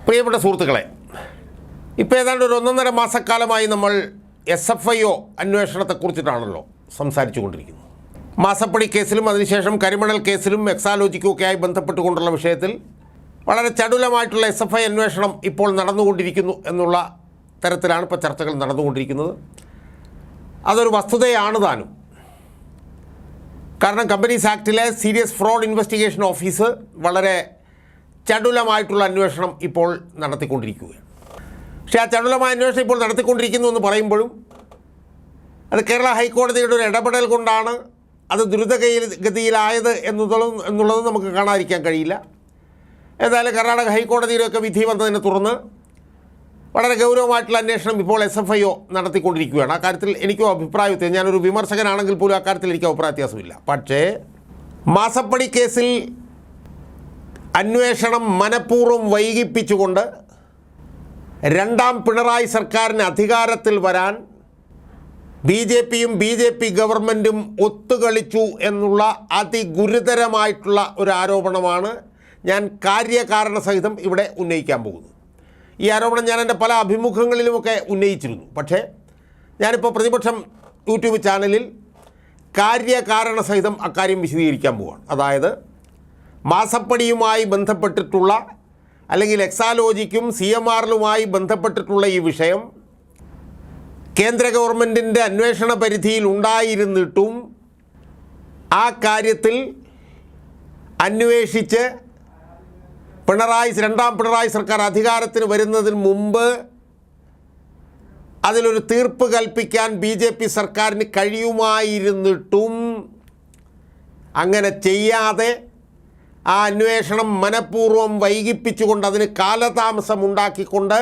പ്രിയപ്പെട്ട സുഹൃത്തുക്കളെ, ഇപ്പോൾ ഏതാണ്ട് ഒരു 1.5 മാസക്കാലമായി നമ്മൾ SFIO അന്വേഷണത്തെക്കുറിച്ചിട്ടാണല്ലോ സംസാരിച്ചു കൊണ്ടിരിക്കുന്നത്. മാസപ്പടി കേസിലും അതിനുശേഷം കരിമണൽ കേസിലും എക്സാലോജിക്കുമൊക്കെയായി ബന്ധപ്പെട്ടുകൊണ്ടുള്ള വിഷയത്തിൽ വളരെ ചടുലമായിട്ടുള്ള SFI അന്വേഷണം ഇപ്പോൾ നടന്നുകൊണ്ടിരിക്കുന്നു എന്നുള്ള തരത്തിലാണ് ഇപ്പോൾ ചർച്ചകൾ നടന്നുകൊണ്ടിരിക്കുന്നത്. അതൊരു വസ്തുതയാണ് താനും. കാരണം കമ്പനീസ് ആക്ടിലെ സീരിയസ് ഫ്രോഡ് ഇൻവെസ്റ്റിഗേഷൻ ഓഫീസ് വളരെ ചടുലമായിട്ടുള്ള അന്വേഷണം ഇപ്പോൾ നടത്തിക്കൊണ്ടിരിക്കുകയാണ്. പക്ഷേ ആ ചടുലമായ അന്വേഷണം ഇപ്പോൾ നടത്തിക്കൊണ്ടിരിക്കുന്നു എന്ന് പറയുമ്പോഴും അത് കേരള ഹൈക്കോടതിയുടെ ഒരു ഇടപെടൽ കൊണ്ടാണ് അത് ദ്രുതഗതിയിലായത് എന്നുള്ളത് നമുക്ക് കാണാതിരിക്കാൻ കഴിയില്ല. ഏതായാലും കർണാടക ഹൈക്കോടതിയിലൊക്കെ വിധി വന്നതിനെ തുടർന്ന് വളരെ ഗൗരവമായിട്ടുള്ള അന്വേഷണം ഇപ്പോൾ SFIO നടത്തിക്കൊണ്ടിരിക്കുകയാണ്. ആ കാര്യത്തിൽ എനിക്കും അഭിപ്രായ വ്യത്യാസം, ഞാനൊരു വിമർശകനാണെങ്കിൽ പോലും ആ കാര്യത്തിൽ എനിക്ക് അഭിപ്രായ വ്യത്യാസമില്ല. പക്ഷേ മാസപ്പടി കേസിൽ അന്വേഷണം മനഃപൂർവ്വം വൈകിപ്പിച്ചുകൊണ്ട് രണ്ടാം പിണറായി സർക്കാരിന് അധികാരത്തിൽ വരാൻ BJPയും BJP ഗവൺമെൻറ്റും ഒത്തുകളിച്ചു എന്നുള്ള അതിഗുരുതരമായിട്ടുള്ള ഒരു ആരോപണമാണ് ഞാൻ കാര്യകാരണ സഹിതം ഇവിടെ ഉന്നയിക്കാൻ പോകുന്നത്. ഈ ആരോപണം ഞാൻ എൻ്റെ പല അഭിമുഖങ്ങളിലുമൊക്കെ ഉന്നയിച്ചിരുന്നു. പക്ഷേ ഞാനിപ്പോൾ പ്രതിപക്ഷം യൂട്യൂബ് ചാനലിൽ കാര്യകാരണ സഹിതം അക്കാര്യം വിശദീകരിക്കാൻ പോവുകയാണ്. അതായത് മാസപ്പടിയുമായി ബന്ധപ്പെട്ടിട്ടുള്ള അല്ലെങ്കിൽ എക്സാലോജിക്കും CMRലുമായി ബന്ധപ്പെട്ടിട്ടുള്ള ഈ വിഷയം കേന്ദ്ര ഗവൺമെൻറ്റിൻ്റെ അന്വേഷണ പരിധിയിൽ ഉണ്ടായിരുന്നിട്ടും ആ കാര്യത്തിൽ അന്വേഷിച്ച് രണ്ടാം പിണറായി സർക്കാർ അധികാരത്തിന് വരുന്നതിന് മുമ്പ് അതിലൊരു തീർപ്പ് കൽപ്പിക്കാൻ BJP സർക്കാരിന് കഴിയുമായിരുന്നിട്ടും അങ്ങനെ ചെയ്യാതെ ആ അന്വേഷണം മനഃപൂർവ്വം വൈകിപ്പിച്ചുകൊണ്ട് അതിന് കാലതാമസമുണ്ടാക്കിക്കൊണ്ട്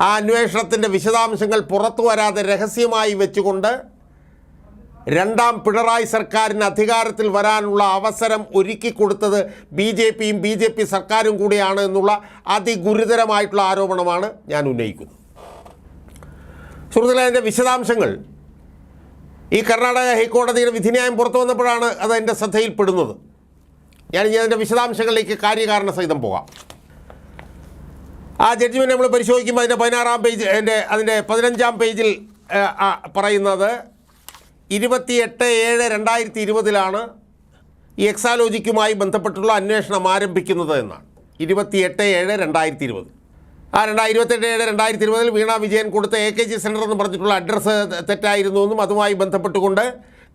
ആ അന്വേഷണത്തിൻ്റെ വിശദാംശങ്ങൾ പുറത്തു വരാതെ രഹസ്യമായി വെച്ചുകൊണ്ട് രണ്ടാം പിണറായി സർക്കാരിന് അധികാരത്തിൽ വരാനുള്ള അവസരം ഒരുക്കിക്കൊടുത്തത് BJPയും BJP സർക്കാരും കൂടിയാണ് എന്നുള്ള അതിഗുരുതരമായിട്ടുള്ള ആരോപണമാണ് ഞാൻ ഉന്നയിക്കുന്നത്. സുഹൃത്തുക്കളെ, അതിൻ്റെ വിശദാംശങ്ങൾ ഈ കർണാടക ഹൈക്കോടതിയുടെ വിധിന്യായം പുറത്തു വന്നപ്പോഴാണ് അത് എൻ്റെ ശ്രദ്ധയിൽപ്പെടുന്നത്. ഞാനിനി അതിൻ്റെ വിശദാംശങ്ങളിലേക്ക് കാര്യകാരണ സഹിതം പോകാം. ആ ജഡ്ജ്മെൻറ്റ് നമ്മൾ പരിശോധിക്കുമ്പോൾ അതിൻ്റെ 16-ാം പേജ് അതിൻ്റെ 15-ാം പേജിൽ പറയുന്നത് 28/7/2020 ഈ എക്സാലോജിക്കുമായി ബന്ധപ്പെട്ടുള്ള അന്വേഷണം ആരംഭിക്കുന്നത് എന്നാണ്. 28/7/2020. ആ 28/7/2020 വീണ വിജയൻ കൊടുത്ത AKG സെൻറ്റർ എന്ന് പറഞ്ഞിട്ടുള്ള അഡ്രസ്സ് തെറ്റായിരുന്നു എന്നും അതുമായി ബന്ധപ്പെട്ടുകൊണ്ട്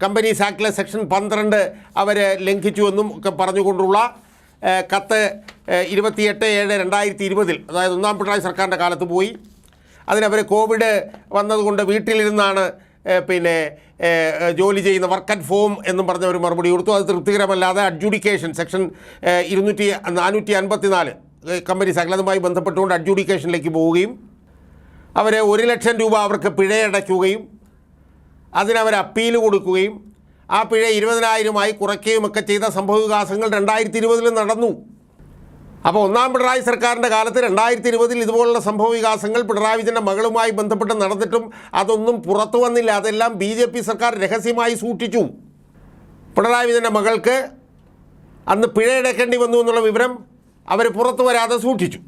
കമ്പനീസ് ആക്ടിലെ സെക്ഷൻ 12 അവർ ലംഘിച്ചുവെന്നും ഒക്കെ പറഞ്ഞുകൊണ്ടുള്ള കത്ത് 28/7/2020 അതായത് ഒന്നാം പിണറായി സർക്കാരിൻ്റെ കാലത്ത് പോയി. അതിനവർ കോവിഡ് വന്നതുകൊണ്ട് വീട്ടിലിരുന്നാണ് ജോലി ചെയ്യുന്ന വർക്ക് അറ്റ് ഹോം എന്നും പറഞ്ഞ ഒരു മറുപടി കൊടുത്തു. അത് തൃപ്തികരമല്ലാതെ അഡ്ജുഡിക്കേഷൻ സെക്ഷൻ 454 കമ്പനീസ് ആക്ട് അതുമായി ബന്ധപ്പെട്ടുകൊണ്ട് അഡ്ജുഡിക്കേഷനിലേക്ക് പോവുകയും അവർ 1 ലക്ഷം രൂപ അവർക്ക് പിഴയടയ്ക്കുകയും അതിനവർ അപ്പീൽ കൊടുക്കുകയും ആ പിഴ 20,000 കുറയ്ക്കുകയും ഒക്കെ ചെയ്ത സംഭവവികാസങ്ങൾ 2020 നടന്നു. അപ്പോൾ ഒന്നാം പിണറായി സർക്കാരിൻ്റെ കാലത്ത് 2020 ഇതുപോലുള്ള സംഭവവികാസങ്ങൾ പിണറായി വിജയൻ്റെ മകളുമായി ബന്ധപ്പെട്ട് നടന്നിട്ടും അതൊന്നും പുറത്തു വന്നില്ല. അതെല്ലാം BJP സർക്കാർ രഹസ്യമായി സൂക്ഷിച്ചു. പിണറായി വിജയൻ്റെ മകൾക്ക് അന്ന് പിഴയടക്കേണ്ടി വന്നു എന്നുള്ള വിവരം അവർ പുറത്തു വരാതെ സൂക്ഷിച്ചു.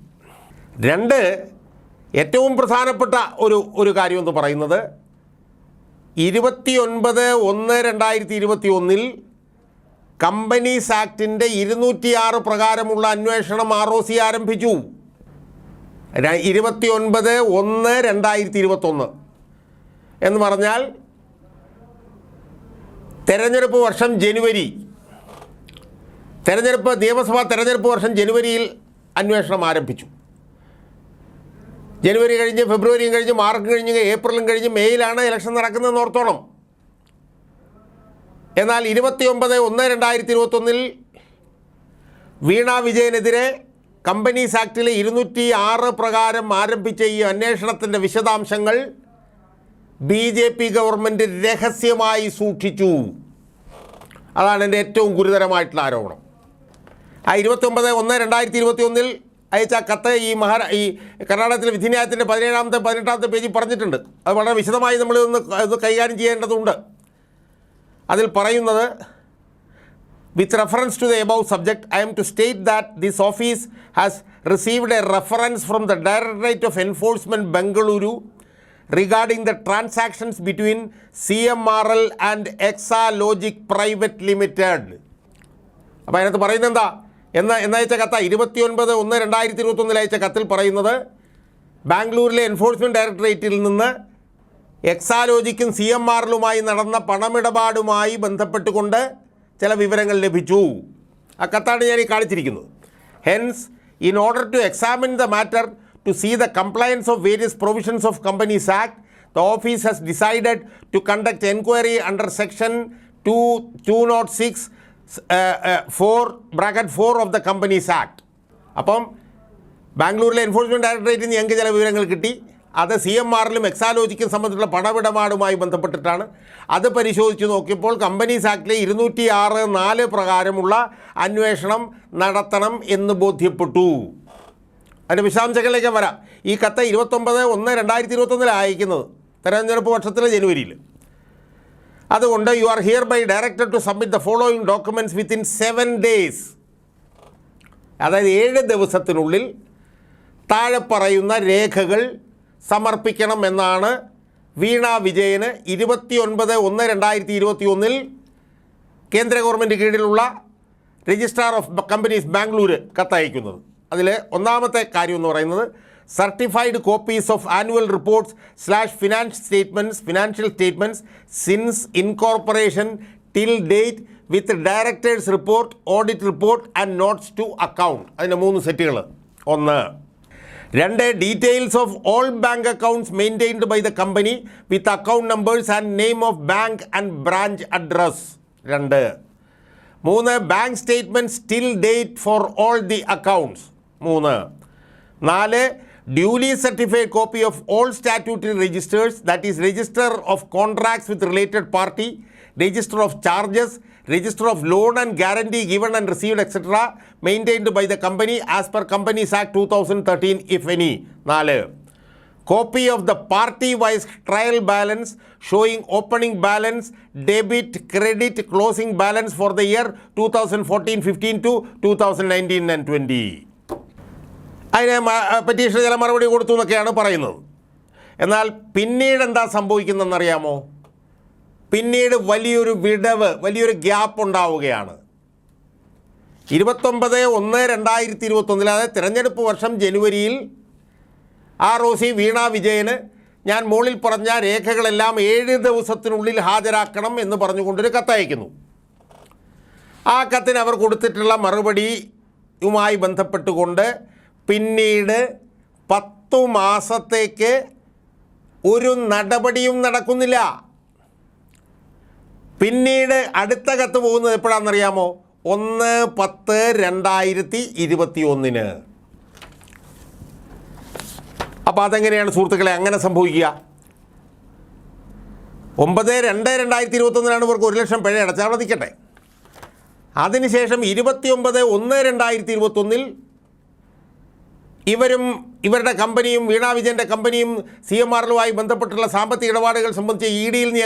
2, ഏറ്റവും പ്രധാനപ്പെട്ട ഒരു കാര്യമെന്ന് പറയുന്നത് 29/1/2021 കമ്പനീസ് ആക്ടിൻ്റെ 206 പ്രകാരമുള്ള അന്വേഷണം ROC ആരംഭിച്ചു. 29/1/2021 എന്ന് പറഞ്ഞാൽ തെരഞ്ഞെടുപ്പ് വർഷം ജനുവരി, നിയമസഭാ തെരഞ്ഞെടുപ്പ് വർഷം ജനുവരിയിൽ അന്വേഷണം ആരംഭിച്ചു. ജനുവരി കഴിഞ്ഞ് ഫെബ്രുവരിയും കഴിഞ്ഞ് മാർച്ചും കഴിഞ്ഞ് ഏപ്രിലും കഴിഞ്ഞ് മെയ്യിലാണ് ഇലക്ഷൻ നടക്കുന്നതെന്ന് ഓർത്തോണം. എന്നാൽ 29/1/2021 വീണ വിജയനെതിരെ കമ്പനീസ് ആക്ടിലെ 206 പ്രകാരം ആരംഭിച്ച ഈ അന്വേഷണത്തിൻ്റെ വിശദാംശങ്ങൾ BJP ഗവൺമെൻറ് രഹസ്യമായി സൂക്ഷിച്ചു. അതാണ് എൻ്റെ ഏറ്റവും ഗുരുതരമായിട്ടുള്ള ആരോപണം. ആ 29/1/2021 അയച്ച കത്ത് ഈ കർണാടകത്തിലെ വിധിന്യായത്തിൻ്റെ 17-ാമത്തെ 18-ാമത്തെ പേജിൽ പറഞ്ഞിട്ടുണ്ട്. അത് വളരെ വിശദമായി നമ്മൾ ഒന്ന് കൈകാര്യം ചെയ്യേണ്ടതുണ്ട്. അതിൽ പറയുന്നത്, With reference to the above subject, I am to state that this office has received a reference from the Directorate of Enforcement Bengaluru regarding the transactions between CMRL and Exalogic Private Limited. അപ്പോൾ അതിനകത്ത് പറയുന്നത് എന്താ എന്നയച്ച കത്ത 29/1/2021 അയച്ച കത്തിൽ പറയുന്നത് ബാംഗ്ലൂരിലെ enforcement ഡയറക്ടറേറ്റിൽ നിന്ന് എക്സാലോജിക്കും CMRLുമായി നടന്ന പണമിടപാടുമായി ബന്ധപ്പെട്ടുകൊണ്ട് ചില വിവരങ്ങൾ ലഭിച്ചു. ആ കത്താണ് ഞാൻ ഈ കാണിച്ചിരിക്കുന്നത്. Hence, in order to examine the matter to see the compliance of various provisions of Companies Act, the office has decided to conduct enquiry under section 206 4 of the Companies Act. അപ്പം ബാംഗ്ലൂരിലെ എൻഫോഴ്സ്മെൻറ്റ് ഡയറക്ടറേറ്റിൽ ഞങ്ങൾക്ക് ചില വിവരങ്ങൾ കിട്ടി. അത് CMRലും എക്സാലോജിക്കും സംബന്ധിച്ചുള്ള പണമിടപാടുമായി ബന്ധപ്പെട്ടിട്ടാണ്. അത് പരിശോധിച്ച് നോക്കിയപ്പോൾ കമ്പനീസ് ആക്ടിലെ 206(4) പ്രകാരമുള്ള അന്വേഷണം നടത്തണം എന്ന് ബോധ്യപ്പെട്ടു. അതിൻ്റെ വിശദാംശങ്ങളിലേക്ക് വരാം. ഈ കത്ത് 29/1/2021 അയക്കുന്നത്, തെരഞ്ഞെടുപ്പ് വർഷത്തിലെ ജനുവരിയിൽ. അതുകൊണ്ട് you are hereby directed to submit the following documents within 7 days, അതായത് 7 ദിവസത്തിനുള്ളിൽ താഴെ പറയുന്ന രേഖകൾ സമർപ്പിക്കണം എന്നാണ് വീണ വിജയന് 29/1/2021 കേന്ദ്ര ഗവൺമെൻറ് കീഴിലുള്ള രജിസ്ട്രാർ ഓഫ് കമ്പനീസ് ബാംഗ്ലൂർ കത്തയക്കുന്നത്. അതിൽ ഒന്നാമത്തെ കാര്യം എന്ന് പറയുന്നത് certified copies of annual reports / financial statements since incorporation till date with directors report, audit report and notes to account. അതിൻ്റെ 3 സെറ്റുകൾ. 1. 2. Details of all bank accounts maintained by the company with account numbers and name of bank and branch address. 2. 3. Bank statements till date for all the accounts. 3. 4. Duly certified copy of all statutory registers, that is register of contracts with related party, register of charges, register of loan and guarantee given and received, etc., maintained by the company as per Companies Act 2013, if any. 4. Copy of the party-wise trial balance showing opening balance, debit, credit, closing balance for the year 2014-15 to 2019 and 20. അതിന് പെറ്റീഷന് ചില മറുപടി കൊടുത്തു എന്നൊക്കെയാണ് പറയുന്നത്. എന്നാൽ പിന്നീട് എന്താ സംഭവിക്കുന്നതെന്നറിയാമോ? പിന്നീട് വലിയൊരു വിടവ്, വലിയൊരു ഗ്യാപ്പ് ഉണ്ടാവുകയാണ്. 29/1/2021, അതായത് തിരഞ്ഞെടുപ്പ് വർഷം ജനുവരിയിൽ ROC വീണ വിജയന് ഞാൻ മുകളിൽ പറഞ്ഞ രേഖകളെല്ലാം 7 ദിവസത്തിനുള്ളിൽ ഹാജരാക്കണം എന്ന് പറഞ്ഞുകൊണ്ടൊരു കത്തയക്കുന്നു. ആ കത്തിന് അവർ കൊടുത്തിട്ടുള്ള മറുപടിയുമായി ബന്ധപ്പെട്ടുകൊണ്ട് പിന്നീട് 10 മാസത്തേക്ക് ഒരു നടപടിയും നടക്കുന്നില്ല. പിന്നീട് അടുത്ത കത്ത് പോകുന്നത് എപ്പോഴാണെന്നറിയാമോ? 1/10/2021. അപ്പോൾ അതെങ്ങനെയാണ് സുഹൃത്തുക്കളെ അങ്ങനെ സംഭവിക്കുക? 9/2/2021 ഇവർക്ക് 1 ലക്ഷം പിഴ അടച്ചാൽ അവിടെ നിൽക്കട്ടെ. അതിനുശേഷം 29/1/2021 ഇവരുടെ കമ്പനിയും വീണ വിജയൻ്റെ കമ്പനിയും CMRലുമായി ബന്ധപ്പെട്ടുള്ള സാമ്പത്തിക ഇടപാടുകൾ സംബന്ധിച്ച് EDയിൽ നിന്ന്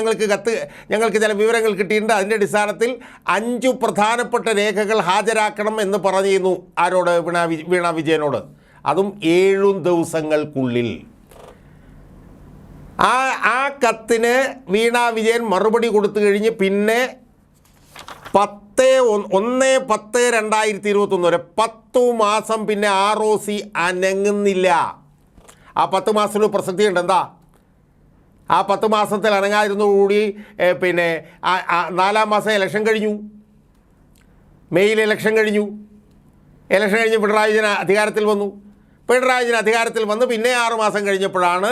ഞങ്ങൾക്ക് ചില വിവരങ്ങൾ കിട്ടിയിട്ടുണ്ട്. അതിൻ്റെ അടിസ്ഥാനത്തിൽ 5 പ്രധാനപ്പെട്ട രേഖകൾ ഹാജരാക്കണം എന്ന് പറഞ്ഞിരുന്നു. ആരോട്? വീണ വിജയനോട്. അതും 7 ദിവസങ്ങൾക്കുള്ളിൽ. ആ കത്തിന് വീണ വിജയൻ മറുപടി കൊടുത്തു കഴിഞ്ഞ് പിന്നെ 1/10/2021 വരെ 10 മാസം പിന്നെ ROC അനങ്ങുന്നില്ല. ആ 10 മാസത്തിൽ പ്രസക്തി ഉണ്ട്. എന്താ? ആ 10 മാസത്തിൽ അനങ്ങാതിരുന്നതോടുകൂടി പിന്നെ 4-ാം മാസം ഇലക്ഷൻ കഴിഞ്ഞു. മെയ്യിൽ ഇലക്ഷൻ കഴിഞ്ഞു. ഇലക്ഷൻ കഴിഞ്ഞ് പിണറായി വിജയൻ അധികാരത്തിൽ വന്നു. അധികാരത്തിൽ വന്ന് പിന്നെ 6 മാസം കഴിഞ്ഞപ്പോഴാണ്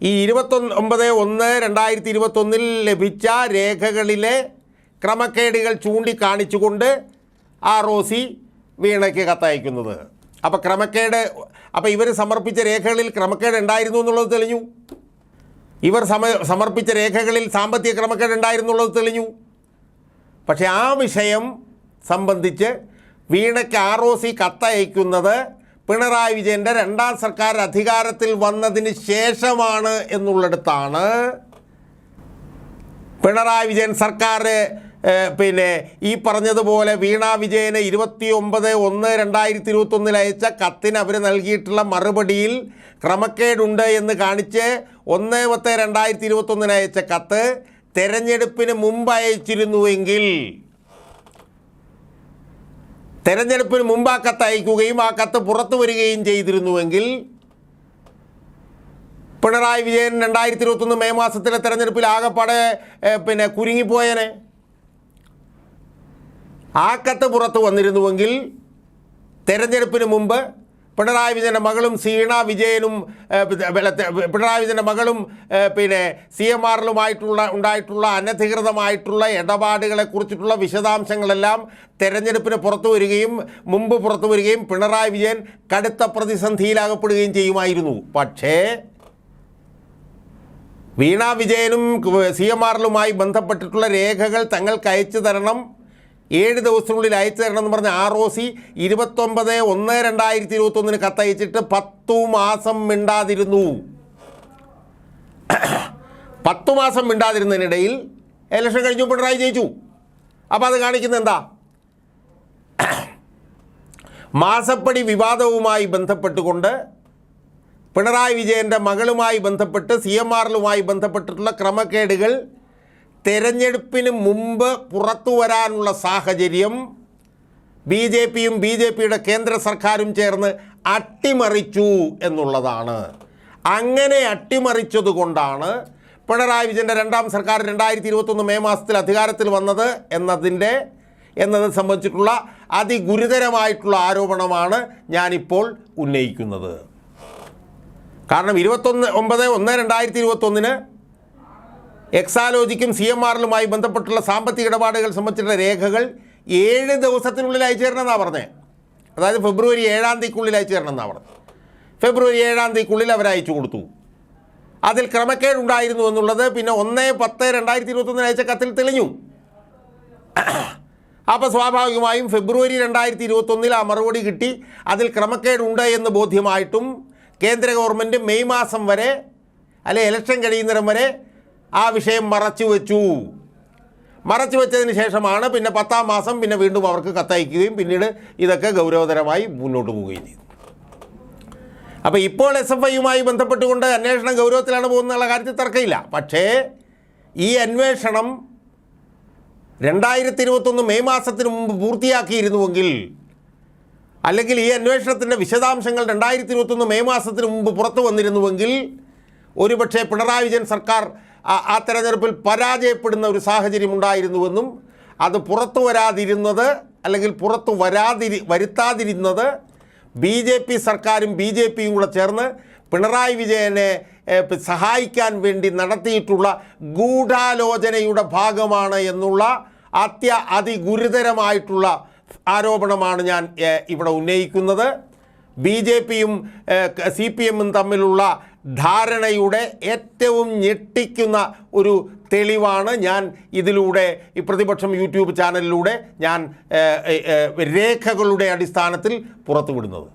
ഈ 29/1/2021 ലഭിച്ച രേഖകളിലെ ക്രമക്കേടുകൾ ചൂണ്ടിക്കാണിച്ചുകൊണ്ട് ROC വീണയ്ക്ക് കത്തയക്കുന്നത്. അപ്പോൾ ഇവർ സമർപ്പിച്ച രേഖകളിൽ ക്രമക്കേട് ഉണ്ടായിരുന്നു എന്നുള്ളത് തെളിഞ്ഞു. ഇവർ സമർപ്പിച്ച രേഖകളിൽ സാമ്പത്തിക ക്രമക്കേട് ഉണ്ടായിരുന്നുള്ളത് തെളിഞ്ഞു. പക്ഷേ ആ വിഷയം സംബന്ധിച്ച് വീണയ്ക്ക് ROC കത്തയക്കുന്നത് പിണറായി വിജയൻ്റെ 2ാം സർക്കാർ അധികാരത്തിൽ വന്നതിന് ശേഷമാണ് എന്നുള്ളിടത്താണ് പിണറായി വിജയൻ സർക്കാർ പിന്നെ ഈ പറഞ്ഞതുപോലെ വീണ വിജയന് 29/1/2021 അയച്ച കത്തിന് അവർ നൽകിയിട്ടുള്ള മറുപടിയിൽ ക്രമക്കേടുണ്ട് എന്ന് കാണിച്ച് 1/10/2021 അയച്ച കത്ത് തെരഞ്ഞെടുപ്പിന് മുമ്പ് അയച്ചിരുന്നുവെങ്കിൽ തെരഞ്ഞെടുപ്പിന് മുമ്പ് ആ കത്ത് അയക്കുകയും ആ കത്ത് പുറത്തു വരികയും ചെയ്തിരുന്നുവെങ്കിൽ പിണറായി വിജയൻ 2021 മെയ് മാസത്തിലെ തെരഞ്ഞെടുപ്പിൽ ആകെപ്പാടെ പിന്നെ കുരുങ്ങിപ്പോയനെ. ആ കത്ത് പുറത്തു വന്നിരുന്നുവെങ്കിൽ തെരഞ്ഞെടുപ്പിന് മുമ്പ് പിണറായി വിജയൻ്റെ മകളും പിണറായി വിജയൻ്റെ മകളും പിന്നെ ഉണ്ടായിട്ടുള്ള അനധികൃതമായിട്ടുള്ള ഇടപാടുകളെക്കുറിച്ചിട്ടുള്ള വിശദാംശങ്ങളെല്ലാം തെരഞ്ഞെടുപ്പിന് മുമ്പ് പുറത്തു വരികയും പിണറായി വിജയൻ കടുത്ത പ്രതിസന്ധിയിലാകപ്പെടുകയും ചെയ്യുമായിരുന്നു. പക്ഷേ വീണ വിജയനും CMRലുമായി ബന്ധപ്പെട്ടിട്ടുള്ള രേഖകൾ തങ്ങൾക്ക് അയച്ചു തരണം, 7 ദിവസത്തിനുള്ളിൽ അയച്ചു തരണം എന്ന് പറഞ്ഞ ROC 29/1/2021 കത്തയച്ചിട്ട് 10 മാസം മിണ്ടാതിരുന്നു. 10 മാസം മിണ്ടാതിരുന്നതിനിടയിൽ ഇലക്ഷൻ കഴിഞ്ഞു പിണറായി ജയിച്ചു. അപ്പോൾ അത് കാണിക്കുന്നത് എന്താ? മാസപ്പടി വിവാദവുമായി ബന്ധപ്പെട്ടുകൊണ്ട് പിണറായി വിജയൻ്റെ മകളുമായി ബന്ധപ്പെട്ട് CMRലുമായി ബന്ധപ്പെട്ടിട്ടുള്ള ക്രമക്കേടുകൾ തെരഞ്ഞെടുപ്പിന് മുമ്പ് പുറത്തു വരാനുള്ള സാഹചര്യം BJPയും BJPയുടെ കേന്ദ്ര സർക്കാരും ചേർന്ന് അട്ടിമറിച്ചു എന്നുള്ളതാണ്. അങ്ങനെ അട്ടിമറിച്ചതുകൊണ്ടാണ് പിണറായി വിജയൻ്റെ രണ്ടാം സർക്കാർ 2021 മെയ് മാസത്തിൽ അധികാരത്തിൽ വന്നത് എന്നത് സംബന്ധിച്ചിട്ടുള്ള അതിഗുരുതരമായിട്ടുള്ള ആരോപണമാണ് ഞാനിപ്പോൾ ഉന്നയിക്കുന്നത്. കാരണം 29/1/2021 എക്സാലോജിക്കും CMRലുമായി ബന്ധപ്പെട്ടുള്ള സാമ്പത്തിക ഇടപാടുകൾ സംബന്ധിച്ചിട്ടുള്ള രേഖകൾ 7 ദിവസത്തിനുള്ളിൽ അയച്ചു തരണമെന്നാണ് പറഞ്ഞത്. അതായത് ഫെബ്രുവരി 7-ാം തീയതിക്കുള്ളിൽ അയച്ചു തരണമെന്നാണ് പറഞ്ഞത്. ഫെബ്രുവരി 7-ാം തീയതിക്കുള്ളിൽ അവർ അയച്ചു കൊടുത്തു. അതിൽ ക്രമക്കേടുണ്ടായിരുന്നു എന്നുള്ളത് പിന്നെ 1/10/2021 അയച്ച കത്തിൽ തെളിഞ്ഞു. അപ്പോൾ സ്വാഭാവികമായും ഫെബ്രുവരി 2021 ആ മറുപടി കിട്ടി. അതിൽ ക്രമക്കേടുണ്ട് എന്ന് ബോധ്യമായിട്ടും കേന്ദ്ര ഗവൺമെൻറ് മെയ് മാസം വരെ അല്ലെ ഇലക്ഷൻ കഴിയുന്നിടം വരെ ആ വിഷയം മറച്ചു വെച്ചതിന് ശേഷമാണ് പിന്നെ 10-ാം മാസം പിന്നെ വീണ്ടും അവർക്ക് കത്തയക്കുകയും പിന്നീട് ഇതൊക്കെ ഗൗരവതരമായി മുന്നോട്ട് പോവുകയും ചെയ്തു. അപ്പോൾ ഇപ്പോൾ SFIയുമായി ബന്ധപ്പെട്ടുകൊണ്ട് അന്വേഷണം ഗൗരവത്തിലാണ് പോകുന്നുള്ള കാര്യത്തിൽ തർക്കമില്ല. പക്ഷേ ഈ അന്വേഷണം 2021 മെയ് മാസത്തിന് മുമ്പ് പൂർത്തിയാക്കിയിരുന്നുവെങ്കിൽ, അല്ലെങ്കിൽ ഈ അന്വേഷണത്തിൻ്റെ വിശദാംശങ്ങൾ 2021 മെയ് മാസത്തിന് മുമ്പ് പുറത്തു വന്നിരുന്നുവെങ്കിൽ ഒരുപക്ഷെ പിണറായി വിജയൻ സർക്കാർ ആ തെരഞ്ഞെടുപ്പിൽ പരാജയപ്പെടുന്ന ഒരു സാഹചര്യം ഉണ്ടായിരുന്നുവെന്നും അത് പുറത്തു വരാതിരുന്നത് അല്ലെങ്കിൽ വരുത്താതിരുന്നത് BJP സർക്കാരും BJPയും കൂടെ ചേർന്ന് പിണറായി വിജയനെ സഹായിക്കാൻ വേണ്ടി നടത്തിയിട്ടുള്ള ഗൂഢാലോചനയുടെ ഭാഗമാണ് എന്നുള്ള അതിഗുരുതരമായിട്ടുള്ള ആരോപണമാണ് ഞാൻ ഇവിടെ ഉന്നയിക്കുന്നത്. BJPയും CPMും തമ്മിലുള്ള ധാരണയുടെ ഏറ്റവും ഞെട്ടിക്കുന്ന ഒരു തെളിവാണ് ഞാൻ ഇതിലൂടെ ഈ പ്രതിപക്ഷം യൂട്യൂബ് ചാനലിലൂടെ ഞാൻ രേഖകളുടെ അടിസ്ഥാനത്തിൽ പുറത്തുവിടുന്നത്.